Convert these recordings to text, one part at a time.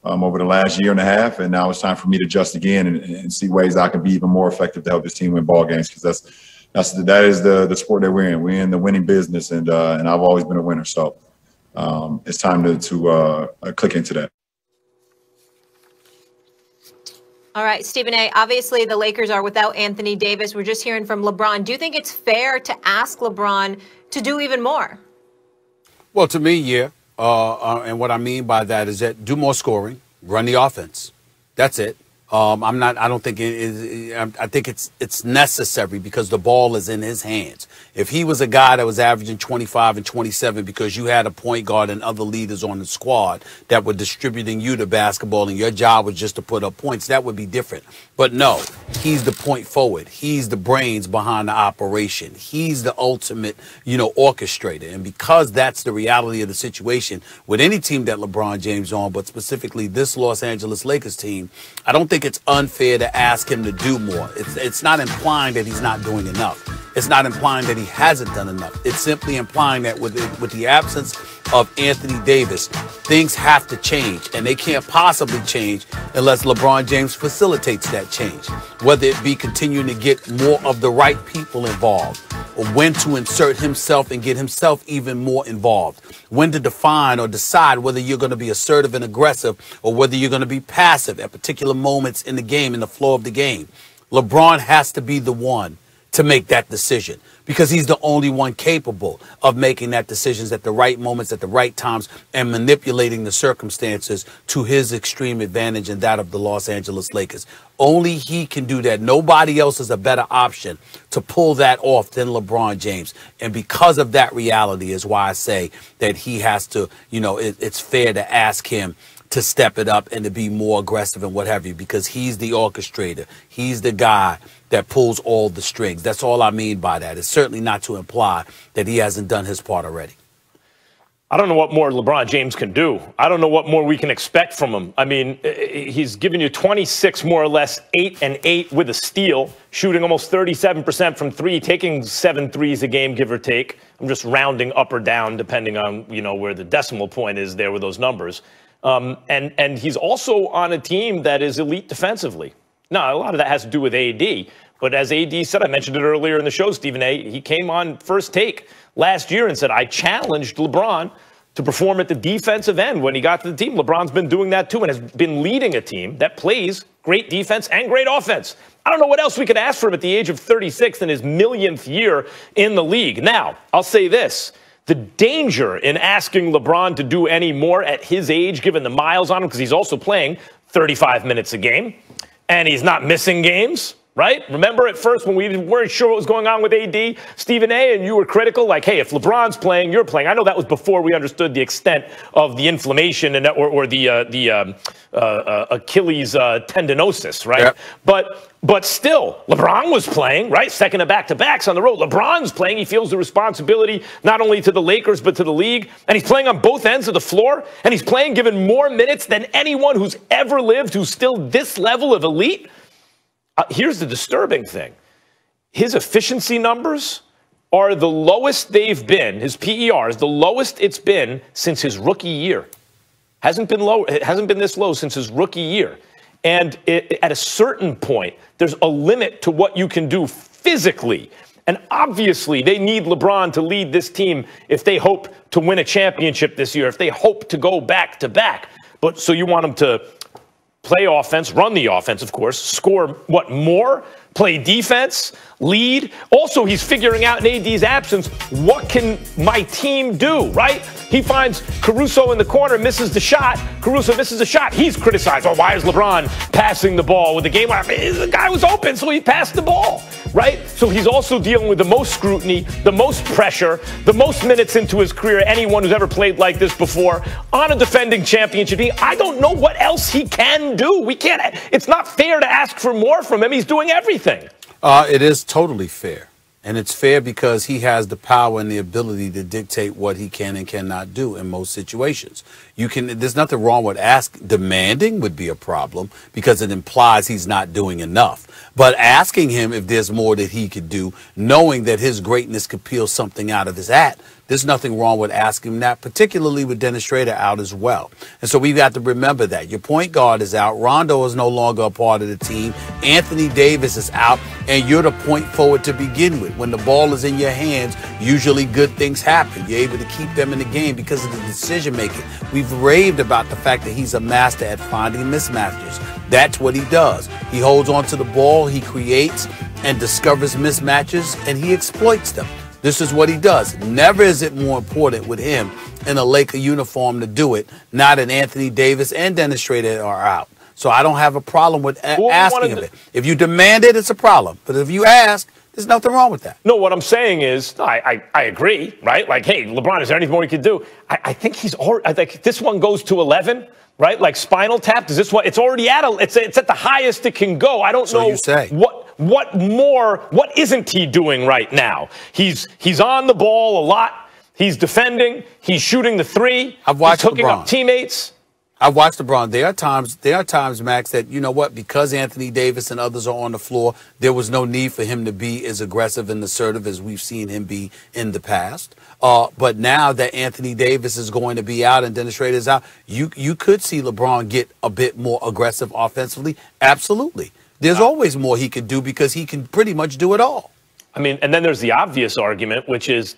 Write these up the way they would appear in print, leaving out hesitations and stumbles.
over the last year and a half, and now it's time for me to adjust again and see ways I can be even more effective to help this team win ball games, because that is the sport that we're in. We're in the winning business, and I've always been a winner. So it's time to click into that. All right, Stephen A., obviously the Lakers are without Anthony Davis. We're just hearing from LeBron. Do you think it's fair to ask LeBron to do even more? Well, to me, yeah. And what I mean by that is that do more scoring, run the offense. That's it. I don't think I think it's necessary because the ball is in his hands. If he was a guy that was averaging 25 and 27 because you had a point guard and other leaders on the squad that were distributing you the basketball and your job was just to put up points, that would be different. But no, he's the point forward. He's the brains behind the operation. He's the ultimate, orchestrator. And because that's the reality of the situation with any team that LeBron James on, but specifically this Los Angeles Lakers team, I don't think it's unfair to ask him to do more. It's not implying that he's not doing enough. It's not implying that he hasn't done enough. It's simply implying that with the absence of Anthony Davis, things have to change, and they can't possibly change unless LeBron James facilitates that change, whether it be continuing to get more of the right people involved, or when to insert himself and get himself even more involved, when to define or decide whether you're going to be assertive and aggressive or whether you're going to be passive at particular moments in the game, in the flow of the game. LeBron has to be the one to make that decision because he's the only one capable of making that decisions at the right moments, at the right times, and manipulating the circumstances to his extreme advantage and that of the Los Angeles Lakers. Only he can do that. Nobody else is a better option to pull that off than LeBron James. And because of that reality is why I say that he has to, it's fair to ask him to step it up and to be more aggressive and what have you, because he's the orchestrator. He's the guy that pulls all the strings. That's all I mean by that. It's certainly not to imply that he hasn't done his part already. I don't know what more LeBron James can do. I don't know what more we can expect from him. I mean, he's given you 26 more or less, 8 and 8 with a steal, shooting almost 37% from three, taking 7 threes a game, give or take. I'm just rounding up or down depending on, where the decimal point is there with those numbers. And he's also on a team that is elite defensively. Now, a lot of that has to do with AD. But as AD said, I mentioned it earlier in the show, Stephen A., he came on First Take last year and said, I challenged LeBron to perform at the defensive end when he got to the team. LeBron's been doing that too and has been leading a team that plays great defense and great offense. I don't know what else we could ask for him at the age of 36 in his millionth year in the league. Now, I'll say this. The danger in asking LeBron to do any more at his age, given the miles on him, because he's also playing 35 minutes a game, and he's not missing games, right? Remember at first when we weren't sure what was going on with AD, Stephen A., and you were critical, like, hey, if LeBron's playing, you're playing. I know that was before we understood the extent of the inflammation and or the Achilles tendinosis, right? Yep. But still, LeBron was playing, right? Second of back-to-backs on the road. LeBron's playing. He feels the responsibility not only to the Lakers but to the league. And he's playing on both ends of the floor. And he's playing given more minutes than anyone who's ever lived who's still this level of elite. Here's the disturbing thing. His efficiency numbers are the lowest they've been. His PER is the lowest it's been since his rookie year. Hasn't been this low since his rookie year. And at a certain point, there's a limit to what you can do physically. And obviously, they need LeBron to lead this team if they hope to win a championship this year, if they hope to go back-to-back. But so you want him to play offense, run the offense, of course, score what more? Play defense, lead. Also, he's figuring out in AD's absence, what can my team do, right? He finds Caruso in the corner, misses the shot. Caruso misses the shot. He's criticized. Oh, why is LeBron passing the ball with the game? The guy was open, so he passed the ball, right? So he's also dealing with the most scrutiny, the most pressure, the most minutes into his career, anyone who's ever played like this before, on a defending championship team. I don't know what else he can do. It's not fair to ask for more from him. He's doing everything. It is totally fair. And it's fair because he has the power and the ability to dictate what he can and cannot do in most situations. There's nothing wrong with demanding would be a problem because it implies he's not doing enough. But asking him if there's more that he could do, knowing that his greatness could peel something out of his hat, there's nothing wrong with asking him that, particularly with Dennis Schrader out as well. And so we've got to remember that. Your point guard is out. Rondo is no longer a part of the team. Anthony Davis is out, and you're the point forward to begin with. When the ball is in your hands, usually good things happen. You're able to keep them in the game because of the decision making. We've raved about the fact that he's a master at finding mismatches. That's what he does. He holds on to the ball, he creates and discovers mismatches, and he exploits them. This is what he does. Never is it more important with him in a Laker uniform to do it, now that Anthony Davis and Dennis Schrader are out. So I don't have a problem with asking of it. If you demand it, it's a problem. But if you ask, there's nothing wrong with that. No, what I'm saying is, I agree, right? Like, hey, LeBron, is there anything more you could do? I think he's already, I think this one goes to 11, right? Like Spinal Tap. Does this one? It's already it's at the highest it can go. I don't know you say. what more, what isn't he doing right now? He's on the ball a lot. He's defending. He's shooting the three. I've watched he's hooking LeBron. up teammates. I've watched LeBron. There are times, Max, that, you know what, because Anthony Davis and others are on the floor, there was no need for him to be as aggressive and assertive as we've seen him be in the past. But now that Anthony Davis is going to be out and Dennis Schrader is out, you could see LeBron get a bit more aggressive offensively. Absolutely. There's always more he could do because he can pretty much do it all. I mean, and then there's the obvious argument, which is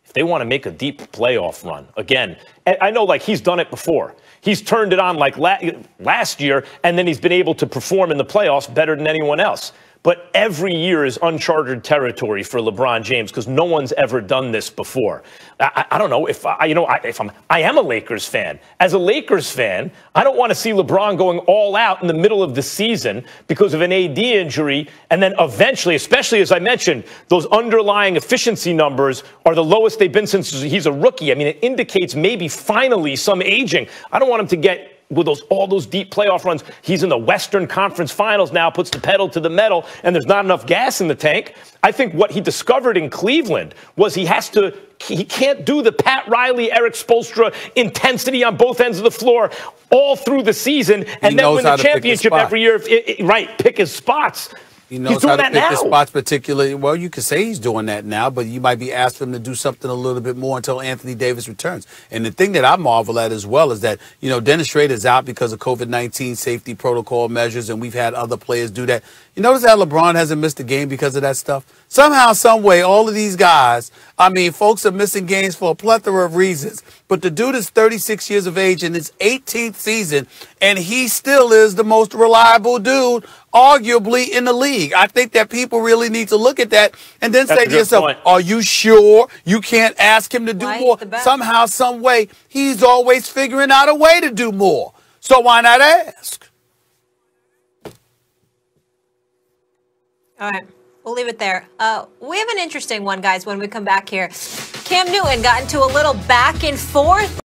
if they want to make a deep playoff run, again, I know like he's done it before. He's turned it on like last year, and then he's been able to perform in the playoffs better than anyone else. But every year is uncharted territory for LeBron James because no one's ever done this before. I don't know if I am a Lakers fan. As a Lakers fan, I don't want to see LeBron going all out in the middle of the season because of an AD injury, and then eventually, especially as I mentioned, those underlying efficiency numbers are the lowest they've been since he's a rookie. I mean, it indicates maybe finally some aging. I don't want him to get with all those deep playoff runs. He's in the Western Conference Finals now, puts the pedal to the metal, and there's not enough gas in the tank. I think what he discovered in Cleveland was he can't do the Pat Riley, Eric Spoelstra intensity on both ends of the floor all through the season and then win the championship every year. Pick his spots. He knows how to pick his spots particularly. Well, you could say he's doing that now, but you might be asking him to do something a little bit more until Anthony Davis returns. And the thing that I marvel at as well is that, Dennis Schrader's out because of COVID-19 safety protocol measures, and we've had other players do that. You notice how LeBron hasn't missed a game because of that stuff? Somehow, some way, all of these guys, folks are missing games for a plethora of reasons. But the dude is 36 years of age in his 18th season, and he still is the most reliable dude, arguably, in the league. I think that people really need to look at that and then say to yourself, are you sure you can't ask him to do more? Somehow, some way, he's always figuring out a way to do more. So why not ask? All right. We'll leave it there. We have an interesting one, guys, when we come back here. Cam Newton got into a little back and forth